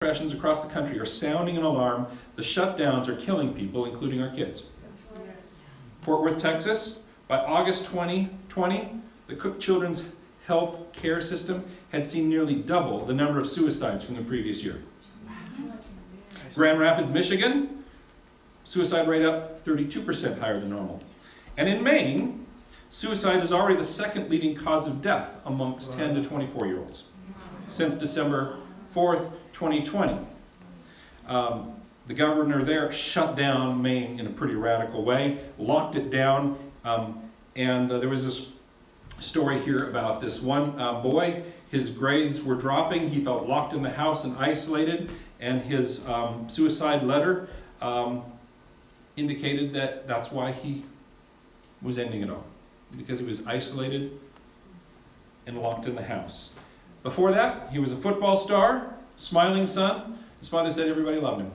professions across the country are sounding an alarm. The shutdowns are killing people, including our kids. Fort Worth, Texas, by August 2020, the Cook Children's Health Care System had seen nearly double the number of suicides from the previous year. Grand Rapids, Michigan, suicide rate up 32% higher than normal. And in Maine, suicide is already the second leading cause of death amongst 10 to 24-year-olds since December 4th, 2020. The governor there shut down Maine in a pretty radical way, locked it down, and there was this story here about this one boy. His grades were dropping, he felt locked in the house and isolated, and his suicide letter indicated that that's why he was ending it all, because he was isolated and locked in the house. Before that, he was a football star, smiling son. His father said everybody loved him.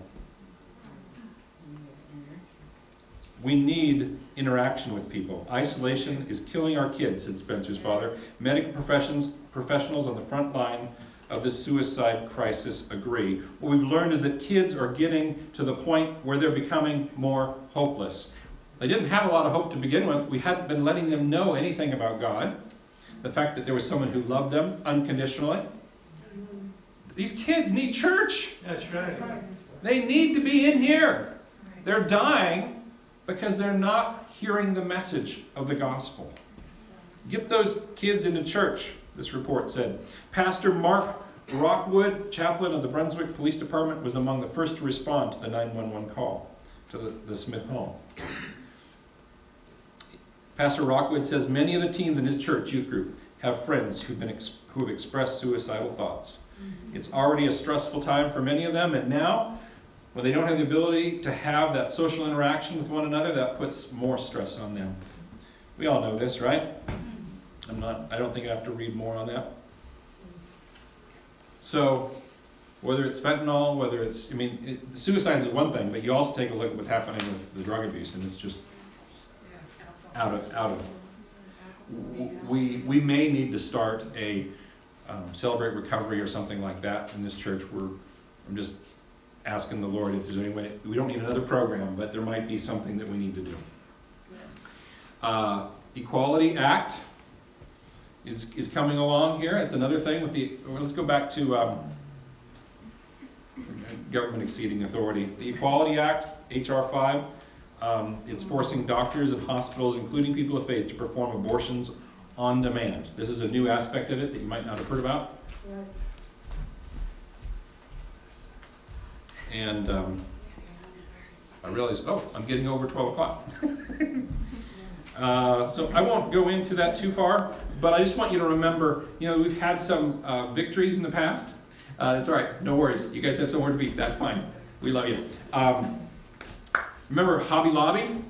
We need interaction with people. Isolation is killing our kids, said Spencer's father. Medical professionals on the front line of this suicide crisis agree. What we've learned is that kids are getting to the point where they're becoming more hopeless. They didn't have a lot of hope to begin with. We hadn't been letting them know anything about God. The fact that there was someone who loved them unconditionally. These kids need church. That's right. They need to be in here. They're dying because they're not hearing the message of the gospel. Get those kids into church, this report said. Pastor Mark Rockwood, chaplain of the Brunswick Police Department, was among the first to respond to the 911 call to the Smith home. Pastor Rockwood says many of the teens in his church youth group have friends who have expressed suicidal thoughts. It's already a stressful time for many of them, and now, when they don't have the ability to have that social interaction with one another, that puts more stress on them. We all know this, right? I don't think I have to read more on that. So, whether it's fentanyl, whether it's, suicide is one thing, but you also take a look at what's happening with the drug abuse, and it's just out of. We may need to start a Celebrate Recovery or something like that in this church. I'm just asking the Lord if there's any way. We don't need another program, but there might be something that we need to do. Equality Act is coming along here. It's another thing with let's go back to government exceeding authority. The Equality Act, H.R. 5, it's forcing doctors and hospitals, including people of faith, to perform abortions on demand. This is a new aspect of it that you might not have heard about. Right. And I realized, I'm getting over 12 o'clock. So I won't go into that too far, but I just want you to remember, we've had some victories in the past. That's all right, no worries. You guys have somewhere to be, that's fine. We love you. Remember Hobby Lobby?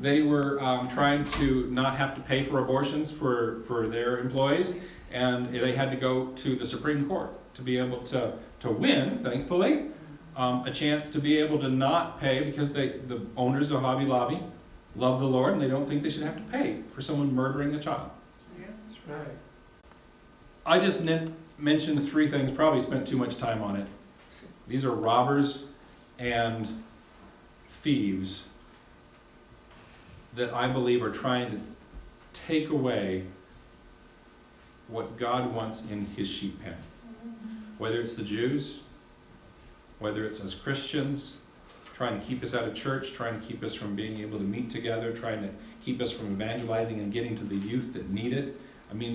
They were trying to not have to pay for abortions for their employees, and they had to go to the Supreme Court to be able to win, thankfully, a chance to be able to not pay, because the owners of Hobby Lobby love the Lord and they don't think they should have to pay for someone murdering a child. Yeah, that's right. I just mentioned three things, probably spent too much time on it. These are robbers and thieves that I believe are trying to take away what God wants in his sheep pen. Whether it's the Jews, whether it's us Christians, trying to keep us out of church, trying to keep us from being able to meet together, trying to keep us from evangelizing and getting to the youth that need it.